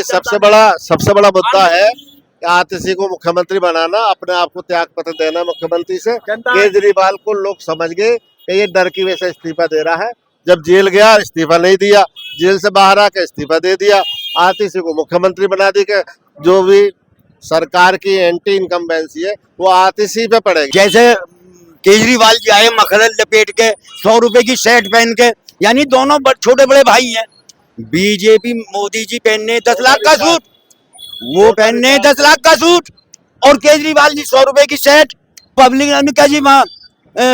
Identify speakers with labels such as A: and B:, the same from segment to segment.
A: सबसे बड़ा मुद्दा है कि आतिशी को मुख्यमंत्री बनाना, अपने आप को त्याग पत्र देना मुख्यमंत्री से। केजरीवाल को लोग समझ गए कि ये डर की वजह से इस्तीफा दे रहा है। जब जेल गया इस्तीफा नहीं दिया, जेल से बाहर आके इस्तीफा दे दिया। आतिशी को मुख्यमंत्री बना दी के जो भी सरकार की एंटी इनकम्बेंसी है वो आतिशी पे पड़ेगी।
B: जैसे केजरीवाल जी आए मखरल लपेट के 100 रुपए की शर्ट पहन के, यानी दोनों छोटे बड़े भाई हैं। बीजेपी मोदी जी पहनने 10 लाख का सूट, वो पहनने 10 लाख का सूट, और केजरीवाल जी 100 रुपए की शर्ट। पब्लिक ने कहा जी वहाँ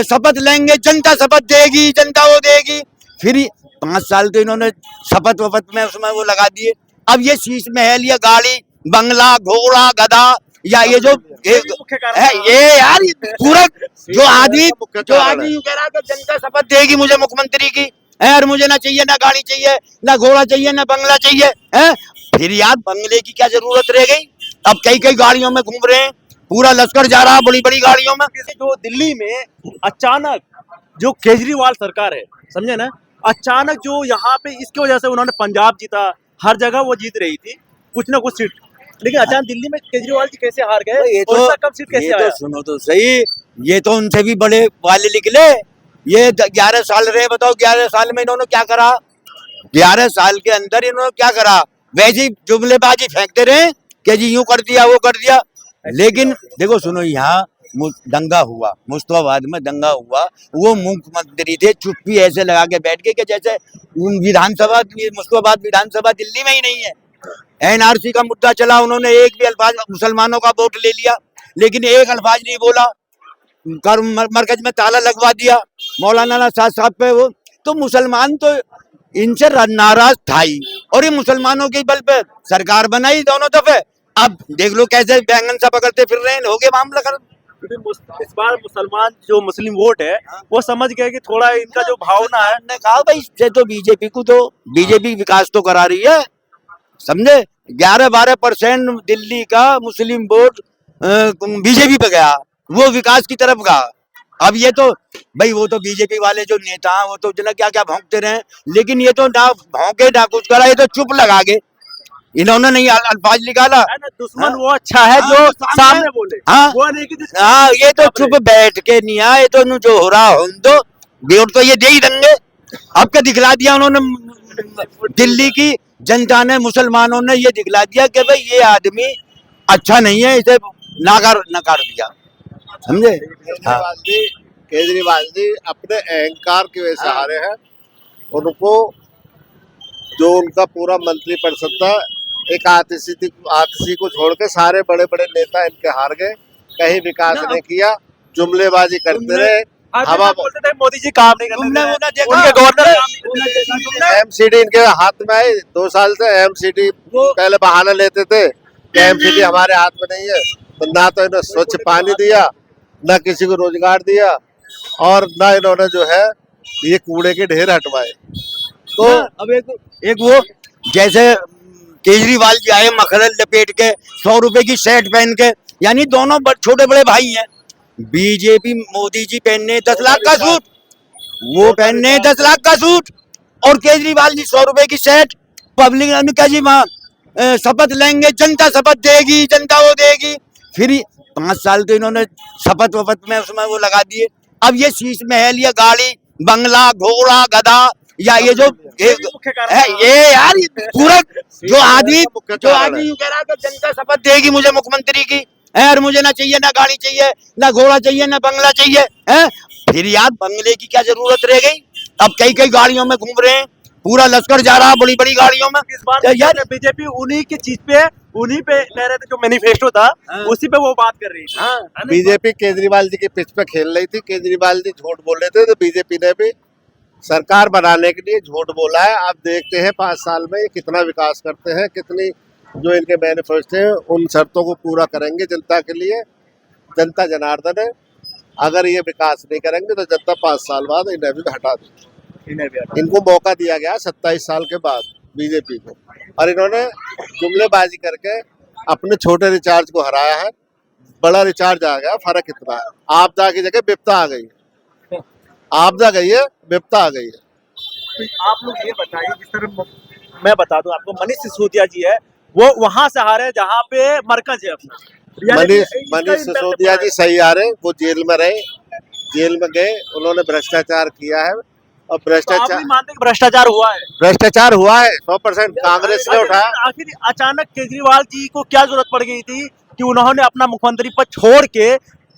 B: शपथ लेंगे, जनता शपथ देगी, जनता वो देगी। फिर 5 साल तो इन्होंने शपथ वपथ में उसमें वो लगा दिए। अब ये शीश महल या गाड़ी बंगला घोड़ा गधा या ये जो है ये यार पूरा जो आदमी यूं कह रहा है कि जनता शपथ देगी मुझे मुख्यमंत्री की है, और मुझे ना चाहिए ना गाड़ी चाहिए ना घोड़ा चाहिए ना बंगला चाहिए है। फिर यार बंगले की क्या जरूरत रह गई? अब कई गाड़ियों में घूम रहे हैं, पूरा लश्कर जा रहा है बड़ी बड़ी गाड़ियों में।
C: जो दिल्ली में अचानक जो केजरीवाल सरकार है, समझे ना, अचानक जो यहाँ पे इसकी वजह से उन्होंने पंजाब जीता, हर जगह वो जीत रही थी कुछ ना कुछ सीट, लेकिन अचानक दिल्ली में केजरीवाल जी कैसे हार गए?
B: ये तो
C: कब सीट कैसे आया?
B: सुनो तो सही, ये तो उनसे भी बड़े वाले निकले। ये 11 साल रहे, बताओ 11 साल में इन्होंने क्या करा? 11 साल के अंदर इन्होंने क्या करा? वैसी जुमलेबाजी फेंकते रहे कि जी यूं कर दिया वो कर दिया। लेकिन देखो सुनो, यहाँ दंगा हुआ, मुस्तफाबाद में दंगा हुआ, वो मुख्यमंत्री थे चुप्पी ऐसे लगा के बैठ गए कि जैसे विधानसभा, मुस्तफाबाद विधानसभा दिल्ली में ही नहीं है। एनआरसी का मुद्दा चला, उन्होंने एक भी अल्फाज, मुसलमानों का वोट ले लिया लेकिन एक अल्फाज नहीं बोला। मरकज में ताला लगवा दिया मौलाना साहब पे। वो तो मुसलमान तो इनसे नाराज था ही, और ये मुसलमानों के बल पे सरकार बनाई दोनों दफे। अब देख लो कैसे बैंगन सा पकड़ते फिर रहे हैं, हो गए मामला खत्म।
C: इस बार मुसलमान जो मुस्लिम वोट है वो समझ गए कि थोड़ा इनका जो भावना है,
B: ने कहा भाई इससे तो बीजेपी को तो बीजेपी विकास तो करा रही है, समझे। 11-12% दिल्ली का मुस्लिम वोट बीजेपी पे गया, वो विकास की तरफ गया। अब ये तो भाई वो तो बीजेपी वाले जो नेता हैं वो तो जना क्या क्या भौंकते रहे, लेकिन ये तो ना भौंके ना कुछ करा, ये तो चुप लगा गए। इन्होंने नहीं अल्फाज निकाला।
C: दुश्मन वो अच्छा है जो सामने बोले। वो नहीं कि
B: ये तो चुप बैठ के नहीं आए, तो जो हो रहा हो तो वोट तो ये दे ही देंगे। अब क्या दिखला दिया उन्होंने, दिल्ली की जनता ने, मुसलमानों ने ये दिखला दिया कि भाई ये आदमी अच्छा नहीं है, इसे नकार दिया, समझे।
A: केजरीवाल जी अपने अहंकार की वजह से हारे हैं। उनको जो उनका पूरा मंत्री परिषद था, एक आतिशी को छोड़ के सारे बड़े बड़े नेता इनके हार गए। कहीं विकास नहीं किया, जुमलेबाजी करते रहे, हवा
C: बोलते थे मोदी जी काम नहीं करते।
A: गवर्नर एमसीडी इनके हाथ में आई 2 साल से। एमसीडी पहले बहाना लेते थे कि एमसीडी हमारे हाथ में नहीं है, तो ना तो इन्होंने स्वच्छ पानी दिया, ना किसी को रोजगार दिया, और ना इन्होंने जो है ये कूड़े के ढेर हटवाए।
B: तो अब एक वो जैसे केजरीवाल जी आए मखरल लपेट के 100 रुपए की शर्ट पहन के, यानी दोनों छोटे बड़े भाई हैं। बीजेपी मोदी जी पहनने 10 लाख का सूट, वो पहनने 10 लाख का सूट, और केजरीवाल जी 100 रुपए की शर्ट। पब्लिक ने कहा जी वहाँ शपथ लेंगे, जनता शपथ देगी, जनता वो देगी। फिर 5 साल तो इन्होंने शपथ वपथ में उसमें वो लगा दिए। अब ये शीश महल या गाड़ी बंगला घोड़ा गधा या ये जो है ये यार पूरा जो आदमी यूं कह रहा है कि जनता शपथ देगी मुझे मुख्यमंत्री की है, और मुझे ना चाहिए ना गाड़ी चाहिए ना घोड़ा चाहिए ना बंगला चाहिए है। फिर यार बंगले की क्या जरूरत रह गई? अब कई गाड़ियों में घूम रहे हैं, पूरा लश्कर जा रहा है बड़ी बड़ी गाड़ियों में।
C: इस बार यार बीजेपी उन्हीं की चीज पे, उन्हीं पे कह रहे थे, जो मैनिफेस्टो था उसी पे वो बात कर रही थी।
A: बीजेपी केजरीवाल जी के पिच पे खेल रही थी। केजरीवाल जी झूठ बोल रहे थे, तो बीजेपी ने भी सरकार बनाने के लिए झूठ बोला है। आप देखते हैं 5 साल में ये कितना विकास करते हैं, कितनी जो इनके मैनिफेस्टो हैं उन शर्तों को पूरा करेंगे जनता के लिए। जनता जनार्दन है, अगर ये विकास नहीं करेंगे तो जनता 5 साल बाद इन्हें भी हटा देगी। इनको मौका दिया गया 27 साल के बाद बीजेपी को, और इन्होंने जुमलेबाजी करके अपने छोटे रिचार्ज को हराया है। बड़ा रिचार्ज आ गया, फर्क इतना है, आपदा की जगह विपदा आ गई है। आपदा गई है, विपदा आ गई है।
C: आप लोग ये बताइए, जिस तरह मैं बता दूं आपको, मनीष सिसोदिया जी है वो वहां से हारे जहाँ पे मरकज है अपना। यानी कि
A: मनीष
C: इसका
A: मनीष
C: impact
A: सिसोदिया
C: पड़ा
A: जी सही आ रहे, वो जेल में रहे, जेल में गए, उन्होंने भ्रष्टाचार किया है, और
C: है। तो आप नहीं
A: भ्रष्टाचार
C: मानते कि भ्रष्टाचार हुआ है?
A: भ्ष्टाचार हुआ है 100%, कांग्रेस ने उठाया।
C: आखिर अचानक केजरीवाल जी को क्या जरूरत पड़ गई थी कि उन्होंने अपना मुख्यमंत्री पद छोड़ के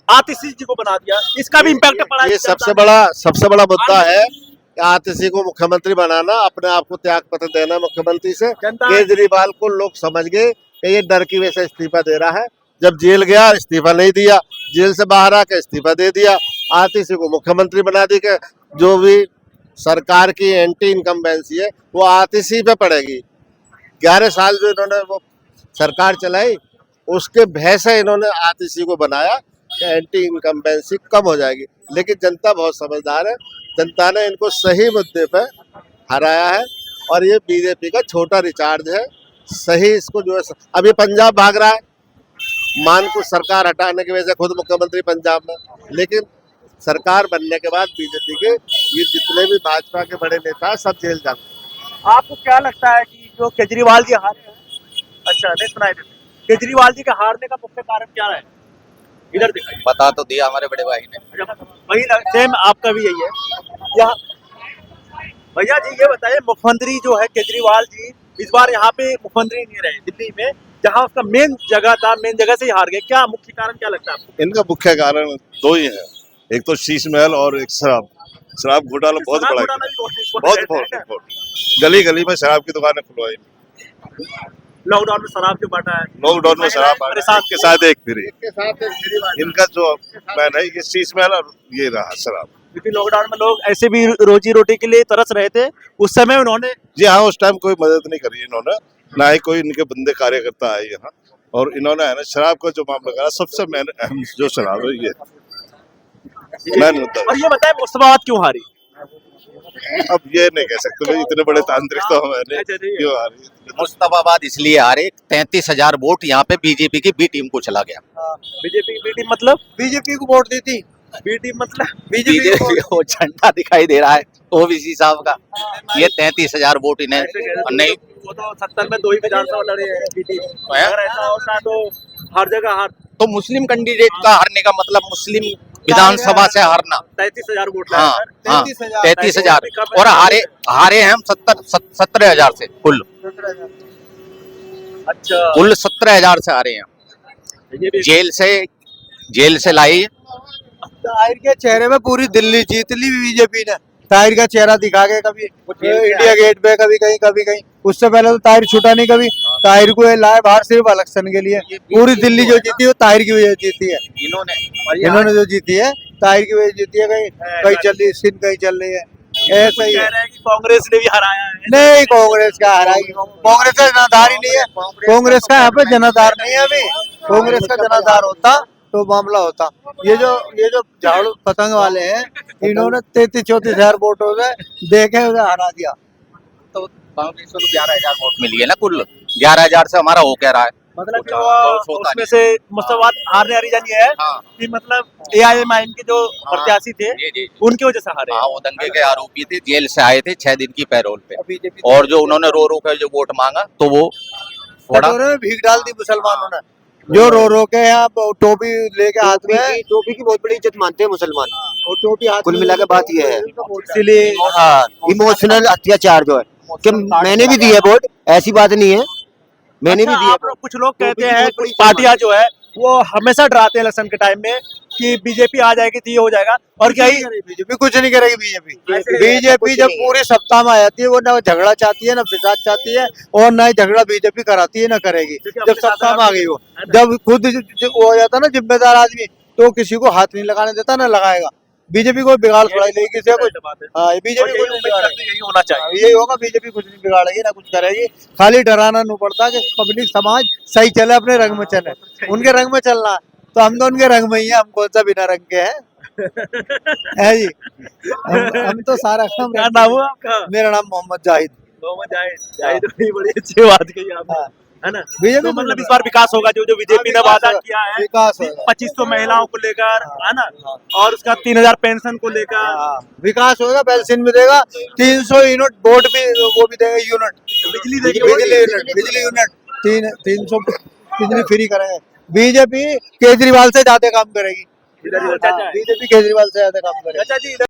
C: आतिशी जी को बना दिया? इसका भी इम्पैक्ट पड़ा है
A: ये
C: जनता ने।
A: सबसे बड़ा मुद्दा है कि आतिशी को मुख्यमंत्री बनाना, अपने आप को त्याग पत्र देना मुख्यमंत्री से।
C: जनता
A: केजरीवाल को लोग समझ गए कि ये डर की वजह से इस्तीफा दे रहा है। जब जेल गया इस्तीफा नहीं दिया, जेल से बाहर आकर इस्तीफा दे दिया, आतिशी को मुख्यमंत्री बना दी कि जो भी सरकार की एंटी इनकम्बेंसी है वो आतिशी पे पड़ेगी। 11 साल जो इन्होंने वो सरकार चलाई, उसके भय से इन्होंने आतिशी को बनाया कि एंटी इनकम्बेंसी कम हो जाएगी। लेकिन जनता बहुत समझदार है, जनता ने इनको सही मुद्दे पे हराया है, और ये बीजेपी का छोटा रिचार्ज है। सही इसको जो है, अभी पंजाब भाग रहा है, मान को सरकार हटाने की वजह से खुद मुख्यमंत्री पंजाब में, लेकिन सरकार बनने के बाद बीजेपी के ये जितने भी भाजपा के बड़े नेता हैं सब जेल जाते।
C: आपको क्या लगता है कि जो केजरीवाल जी हारे हैं, अच्छा नहीं सुनाई देते, केजरीवाल जी के हारने का मुख्य कारण क्या है? इधर दिखाइए।
D: बता तो दिया हमारे बड़े भाई ने।
C: वही सेम आपका भी यही है यहाँ। भैया जी ये बताइए, मुख्यमंत्री जो है केजरीवाल जी इस बार यहाँ पे मुख्यमंत्री नहीं रहे दिल्ली में, जहाँ उसका मेन जगह था, मेन जगह से ही हार गए। क्या मुख्य कारण क्या लगता है आपको?
E: इनका मुख्य कारण दो ही है, एक तो शीश महल और एक शराब घोटाला बहुत
C: शराब
E: बड़ा,
C: घोटाला भी बहुत
E: बहुत गली गली में शराब की दुकानें खुलवाई,
C: लॉकडाउन में शराब क्यों बांटा है?
E: लॉकडाउन में शराब
C: परेशान
E: के साथ एक फ्री।
A: के साथ केजरीवाल
E: इनका जो प्लान है ये शीश महल और ये रहा शराब।
C: क्योंकि लॉकडाउन में लोग ऐसे भी रोजी रोटी के लिए तरस रहे थे, उस समय उन्होंने
E: जी हाँ, उस टाइम कोई मदद नहीं करी इन्होंने, ना ही कोई इनके बंदे कार्यकर्ता आए यहाँ, और इन्होंने है ना शराब का जो मामला करा, सबसे मेन अहम जो शराब है ये मेन मुद्दा।
C: और ये बताए मुस्तफाबाद क्यों हारी?
E: अब ये नहीं कह सकते भाई, इतने बड़े तांत्रिक तो हमारे
C: अच्छा, ठीक है।
E: क्यों आ रही है।
D: मुस्तफाबाद इसलिए हारे, 33,000 वोट यहाँ पे बीजेपी की बी टीम को चला गया।
C: बीजेपी की बी टीम मतलब?
B: बीजेपी को वोट दी थी,
C: बी टीम मतलब
D: बीजेपी को झंडा दिखाई दे रहा है ओबीसी साहब का, ये 33,000 वोट इन्हें नहीं।
C: वो तो 70 में 2 ही विधानसभा लड़े हैं बी टीम। अगर ऐसा होता तो हर जगह हार।
D: तो मुस्लिम कैंडिडेट का हारने का मतलब मुस्लिम विधानसभा से हारना।
C: 33,000 वोट
D: हाँ
C: लाए।
D: हाँ 33,000, और हारे हैं हम 17,000 से, कुल
C: अच्छा,
D: कुल 17,000 से हारे हैं।
C: ये भी
D: जेल से लाई।
B: ताहिर के चेहरे में पूरी दिल्ली जीत ली बीजेपी ने। ताहिर का चेहरा दिखा के कभी इंडिया गेट पे, कभी कहीं। उससे पहले तो ताहिर छूटा नहीं कभी। ताहिर को ये लाए बाहर सिर्फ इलेक्शन के लिए। पूरी दिल्ली जो जीती है वो ताहिर की वजह जीती है। इन्होंने जो जीती है ताहिर की वजह जीती है। कहीं चल रही स्किन, कहीं चल रही है, ऐसा ही है।
C: कांग्रेस ने भी हराया है।
B: नहीं, कांग्रेस का हराएगी, कांग्रेस का जनाधार ही नहीं है। कांग्रेस का यहाँ पे जनाधार नहीं है। अभी कांग्रेस का जनाधार होता तो मामला होता। ये जो झाड़ू पतंग वाले हैं, इन्होंने 33-34,000 वोटों से देखे उसे हरा दिया।
D: तो कांग्रेस को 11,000 वोट मिली है ना, कुल 11,000 से हमारा हो क्या रहा है।
C: मतलब कि
D: तो
C: वो
D: होता
C: उसमें से मुस्तफाबाद हारने वाली जानी है
D: हाँ।
C: कि मतलब AIMIM के जो प्रत्याशी थे
D: जी।
C: उनकी वजह से हारे।
D: हाँ, वो दंगे के आरोपी थे, जेल से आए थे 6 दिन की पैरोल पे, और जो उन्होंने रो कर जो वोट मांगा तो वो थोड़ा
B: उन्होंने भीख डाल दी मुसलमानों ने, जो रो के यहाँ टोपी लेके हाथ में।
F: टोपी की बहुत बड़ी इज्जत मानते हैं मुसलमान।
B: और टोपी हाथ
F: कुल मिला के बात ये है,
C: इसीलिए
F: इमोशनल अत्याचार जो है कि मैंने भी दी है वोट, ऐसी बात नहीं है, मैंने भी
C: अच्छा,
F: दी है।
C: आप लोग कुछ लोग कहते
F: टोपी की
C: हैं,
F: बहुत
C: कुछ
F: बड़ी
C: पार्टियां जो है वो हमेशा डराते हैं इलेक्शन के टाइम में कि बीजेपी आ जाएगी तो ये हो जाएगा, और क्या ही
B: बीजेपी कुछ नहीं करेगी।
C: ऐसे
B: बीजेपी जब पूरे सत्ता में आ जाती है वो ना झगड़ा चाहती है, ना फिसाद चाहती है, और ना ही झगड़ा बीजेपी कराती है, ना करेगी। जब सत्ता में आ गई वो, जब खुद वो हो जाता ना जिम्मेदार आदमी, तो किसी को हाथ नहीं लगाने देता, ना लगाएगा। बीजेपी को बिगाड़ थोड़ा लेगी किसी को कुछ। हाँ, बीजेपी कुछ नहीं बिगाड़ेगी।
C: यही होना चाहिए।
B: यही होगा, बीजेपी कुछ नहीं बिगाड़ेगी, ना कुछ करेगी। खाली डराना नहीं पड़ता कि पब्लिक समाज सही चले, अपने रंग में चले। उनके रंग में चलना, तो हम तो उनके रंग में ही है। हम कौन सा बिना रंग के हैं? है जी, हम तो सारा काम।
C: क्या नाम हुआ आपका?
B: मेरा नाम मोहम्मद जाहिद।
C: मोहम्मद जाहिद भाई, बड़ी अच्छी बात कही आपने, है ना।
B: बीजेपी
C: तो मतलब इस बार विकास होगा, जो बीजेपी ने वादा किया है,
B: विकास होगा।
C: 2500 महिलाओं को लेकर, है ना, और उसका 3,000 पेंशन को लेकर
B: विकास होगा। पेंशन भी देगा, 300 यूनिट वोट भी, वो भी देगा, यूनिट
C: बिजली
B: बिजली यूनिट
G: 300 बिजली फ्री करेंगे। बीजेपी केजरीवाल से ज्यादा काम करेगी।
C: इधर चाचा
G: बीजेपी केजरीवाल से ज्यादा काम करेगी।
C: चाचा जी इधर